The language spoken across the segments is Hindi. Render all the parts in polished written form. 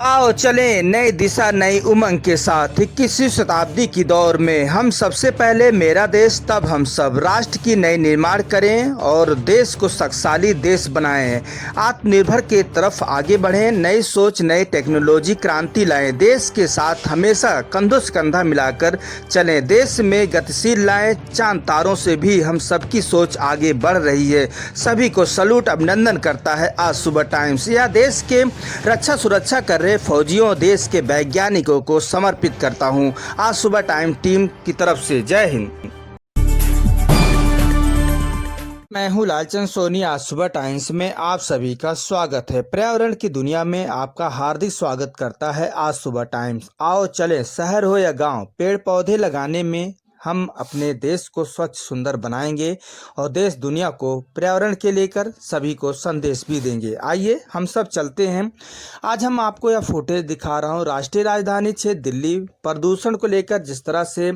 आओ चलें नई दिशा नई उमंग के साथ 21वीं शताब्दी की दौर में हम सबसे पहले मेरा देश तब हम सब राष्ट्र की नई निर्माण करें और देश को शक्तिशाली देश बनाएं। आत्मनिर्भर के तरफ आगे बढ़ें, नई सोच नई टेक्नोलॉजी क्रांति लाएं, देश के साथ हमेशा कंधों से कंधा मिलाकर चलें, देश में गतिशील लाएं। चांद तारों से भी हम सबकी सोच आगे बढ़ रही है। सभी को सलूट अभिनंदन करता है आज सुबह टाइम्स। यह देश के रक्षा सुरक्षा कर रहे फौजियों देश के वैज्ञानिकों को समर्पित करता हूं। आज सुबह टाइम टीम की तरफ से जय हिंद। मैं हूं लालचंद सोनी। आज सुबह टाइम्स में आप सभी का स्वागत है। पर्यावरण की दुनिया में आपका हार्दिक स्वागत करता है आज सुबह टाइम्स। आओ चले शहर हो या गांव, पेड़ पौधे लगाने में हम अपने देश को स्वच्छ सुंदर बनाएंगे और देश दुनिया को पर्यावरण के लेकर सभी को संदेश भी देंगे। आइए हम सब चलते हैं। आज हम आपको यह फुटेज दिखा रहा हूँ राष्ट्रीय राजधानी क्षेत्र दिल्ली प्रदूषण को लेकर। जिस तरह से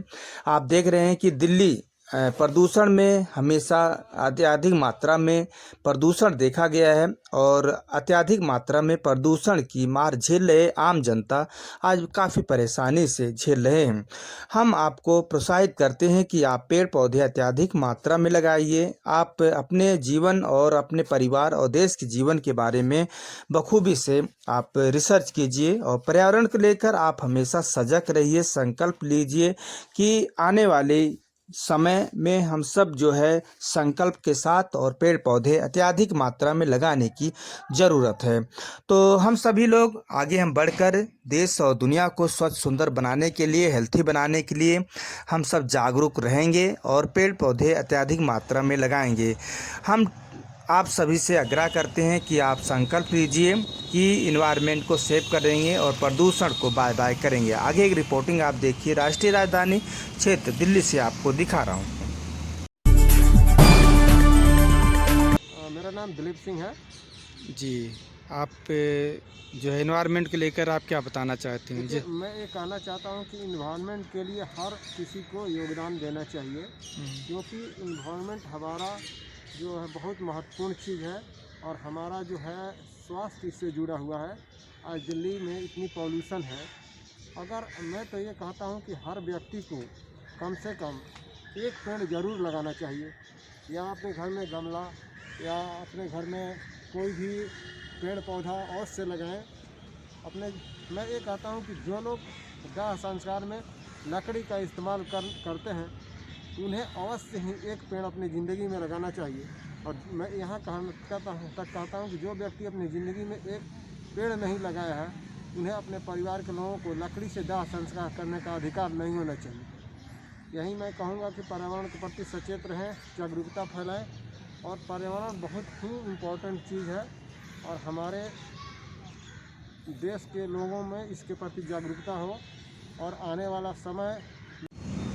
आप देख रहे हैं कि दिल्ली प्रदूषण में हमेशा अत्यधिक मात्रा में प्रदूषण देखा गया है और अत्यधिक मात्रा में प्रदूषण की मार झेल रहे आम जनता आज काफ़ी परेशानी से झेल रहे हैं। हम आपको प्रोत्साहित करते हैं कि आप पेड़ पौधे अत्यधिक मात्रा में लगाइए। आप अपने जीवन और अपने परिवार और देश के जीवन के बारे में बखूबी से आप रिसर्च कीजिए और पर्यावरण को लेकर आप हमेशा सजग रहिए। संकल्प लीजिए कि आने वाले समय में हम सब जो है संकल्प के साथ और पेड़ पौधे अत्यधिक मात्रा में लगाने की ज़रूरत है। तो हम सभी लोग आगे हम बढ़कर देश और दुनिया को स्वच्छ सुंदर बनाने के लिए, हेल्थी बनाने के लिए हम सब जागरूक रहेंगे और पेड़ पौधे अत्यधिक मात्रा में लगाएंगे। हम आप सभी से आग्रह करते हैं कि आप संकल्प लीजिए कि इन्वायरमेंट को सेव करेंगे और प्रदूषण को बाय बाय करेंगे। आगे एक रिपोर्टिंग आप देखिए राष्ट्रीय राजधानी क्षेत्र दिल्ली से आपको दिखा रहा हूँ। मेरा नाम दिलीप सिंह है जी। आप जो है इन्वायरमेंट के लेकर आप क्या बताना चाहते हैं जी? मैं ये कहना चाहता हूँ कि इन्वायरमेंट के लिए हर किसी को योगदान देना चाहिए, क्योंकि इन्वायरमेंट हमारा जो है बहुत महत्वपूर्ण चीज़ है और हमारा जो है स्वास्थ्य इससे जुड़ा हुआ है। आज दिल्ली में इतनी पॉल्यूशन है, अगर मैं तो ये कहता हूँ कि हर व्यक्ति को कम से कम एक पेड़ ज़रूर लगाना चाहिए, या अपने घर में गमला या अपने घर में कोई भी पेड़ पौधा अवश्य लगाएं। मैं ये कहता हूँ कि जो लोग दाह संस्कार में लकड़ी का इस्तेमाल करते हैं उन्हें अवश्य ही एक पेड़ अपनी ज़िंदगी में लगाना चाहिए। और मैं यहाँ कहता हूँ कि जो व्यक्ति अपनी ज़िंदगी में एक पेड़ नहीं लगाया है उन्हें अपने परिवार के लोगों को लकड़ी से दाह संस्कार करने का अधिकार नहीं होना चाहिए। यही मैं कहूँगा कि पर्यावरण के प्रति सचेत रहें, जागरूकता फैलाएं और पर्यावरण बहुत ही इम्पोर्टेंट चीज़ है और हमारे देश के लोगों में इसके प्रति जागरूकता हो और आने वाला समय।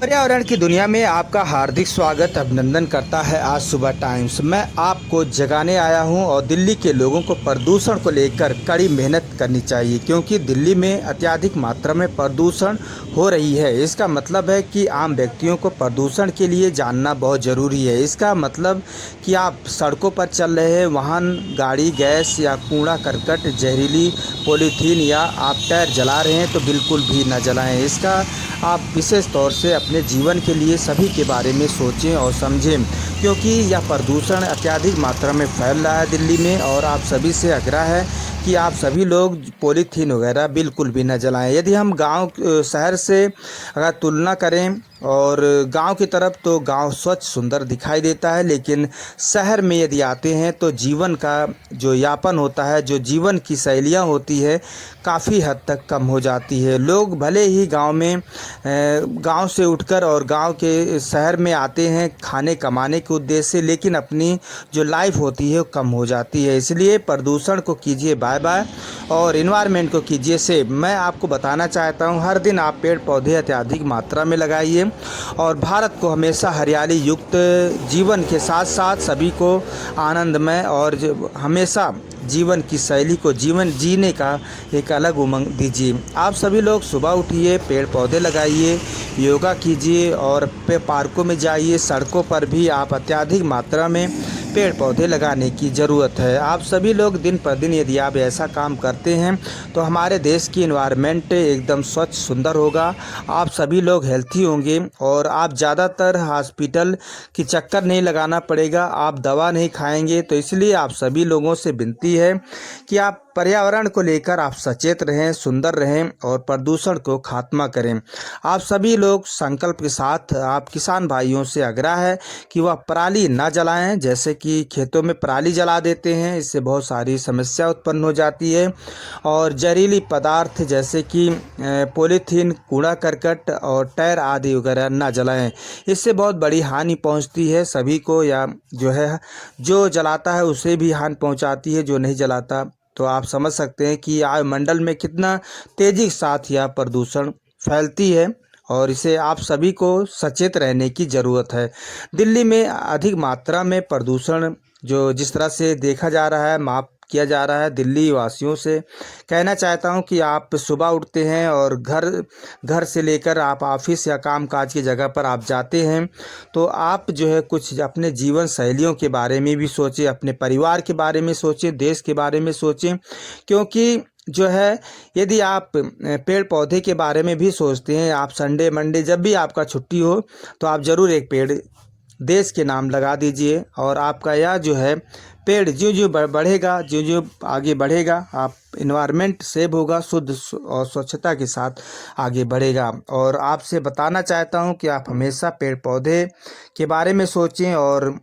पर्यावरण की दुनिया में आपका हार्दिक स्वागत अभिनंदन करता है आज सुबह टाइम्स। मैं आपको जगाने आया हूं और दिल्ली के लोगों को प्रदूषण को लेकर कड़ी मेहनत करनी चाहिए, क्योंकि दिल्ली में अत्यधिक मात्रा में प्रदूषण हो रही है। इसका मतलब है कि आम व्यक्तियों को प्रदूषण के लिए जानना बहुत ज़रूरी है। इसका मतलब कि आप सड़कों पर चल रहे हैं, वाहन गाड़ी गैस या कूड़ा करकट जहरीली पॉलीथीन या आप टायर जला रहे हैं तो बिल्कुल भी न जलाएं। इसका आप विशेष तौर से अपने जीवन के लिए सभी के बारे में सोचें और समझें, क्योंकि यह प्रदूषण अत्यधिक मात्रा में फैल रहा है दिल्ली में। और आप सभी से आग्रह है कि आप सभी लोग पॉलीथीन वगैरह बिल्कुल भी न जलाएं। यदि हम गांव शहर से अगर तुलना करें और गांव की तरफ तो गांव स्वच्छ सुंदर दिखाई देता है, लेकिन शहर में यदि आते हैं तो जीवन का जो यापन होता है, जो जीवन की शैलियाँ होती है काफ़ी हद तक कम हो जाती है। लोग भले ही गांव से उठकर और गांव के शहर में आते हैं खाने कमाने के उद्देश्य से, लेकिन अपनी जो लाइफ होती है वो कम हो जाती है। इसलिए प्रदूषण को कीजिए बाय बाय और इन्वायरमेंट को कीजिए सेव। मैं आपको बताना चाहता हूँ हर दिन आप पेड़ पौधे अत्यधिक मात्रा में लगाइए और भारत को हमेशा हरियाली युक्त जीवन के साथ साथ सभी को आनंदमय और हमेशा जीवन की शैली को जीवन जीने का एक अलग उमंग दीजिए। आप सभी लोग सुबह उठिए, पेड़ पौधे लगाइए, योगा कीजिए और पार्कों में जाइए। सड़कों पर भी आप अत्यधिक मात्रा में पेड़ पौधे लगाने की ज़रूरत है। आप सभी लोग दिन पर दिन यदि आप ऐसा काम करते हैं तो हमारे देश की इन्वायरमेंट एकदम स्वच्छ सुंदर होगा, आप सभी लोग हेल्थी होंगे और आप ज़्यादातर हॉस्पिटल की चक्कर नहीं लगाना पड़ेगा, आप दवा नहीं खाएंगे। तो इसलिए आप सभी लोगों से विनती है कि आप पर्यावरण को लेकर आप सचेत रहें, सुंदर रहें और प्रदूषण को खात्मा करें। आप सभी लोग संकल्प के साथ, आप किसान भाइयों से आग्रह है कि वह पराली ना जलाएं, जैसे कि खेतों में पराली जला देते हैं, इससे बहुत सारी समस्या उत्पन्न हो जाती है। और जहरीली पदार्थ जैसे कि पॉलीथीन, कूड़ा करकट और टायर आदि वगैरह ना जलाएं, इससे बहुत बड़ी हानि पहुंचती है सभी को, या जो जलाता है उसे भी हानि पहुंचाती है, जो नहीं जलाता। तो आप समझ सकते हैं कि वायुमंडल में कितना तेज़ी के साथ यह प्रदूषण फैलती है और इसे आप सभी को सचेत रहने की ज़रूरत है। दिल्ली में अधिक मात्रा में प्रदूषण जो जिस तरह से देखा जा रहा है, माप किया जा रहा है, दिल्ली वासियों से कहना चाहता हूं कि आप सुबह उठते हैं और घर से लेकर आप ऑफिस या काम काज की जगह पर आप जाते हैं, तो आप कुछ अपने जीवन शैलियों के बारे में भी सोचें, अपने परिवार के बारे में सोचें, देश के बारे में सोचें। क्योंकि यदि आप पेड़ पौधे के बारे में भी सोचते हैं, आप संडे मंडे जब भी आपका छुट्टी हो तो आप ज़रूर एक पेड़ देश के नाम लगा दीजिए। और आपका यह पेड़ ज्यों ज्यों बढ़ेगा, ज्यों ज्यों आगे बढ़ेगा, आप इन्वायरमेंट सेव होगा, शुद्ध और स्वच्छता के साथ आगे बढ़ेगा। और आपसे बताना चाहता हूं कि आप हमेशा पेड़ पौधे के बारे में सोचें और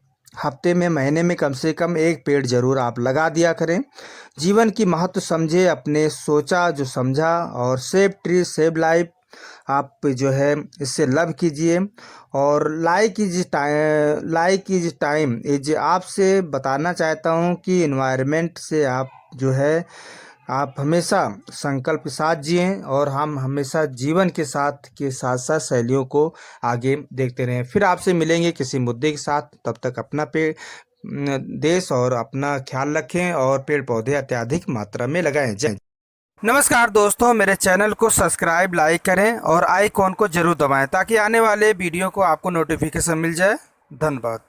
हफ्ते में, महीने में कम से कम एक पेड़ ज़रूर आप लगा दिया करें। जीवन की महत्व समझे, अपने सोचा जो समझा, और सेव ट्री सेव लाइफ आप इससे लव कीजिए। और लाइक इज टाइम इज आपसे बताना चाहता हूँ कि इन्वायरमेंट से आप हमेशा संकल्प के साथ जिएं और हम हमेशा जीवन के साथ साथ शैलियों को आगे देखते रहें। फिर आपसे मिलेंगे किसी मुद्दे के साथ, तब तक अपना देश और अपना ख्याल रखें और पेड़ पौधे अत्यधिक मात्रा में लगाएं। जय। नमस्कार दोस्तों, मेरे चैनल को सब्सक्राइब, लाइक करें और आइकॉन को जरूर दबाएं ताकि आने वाले वीडियो को आपको नोटिफिकेशन मिल जाए। धन्यवाद।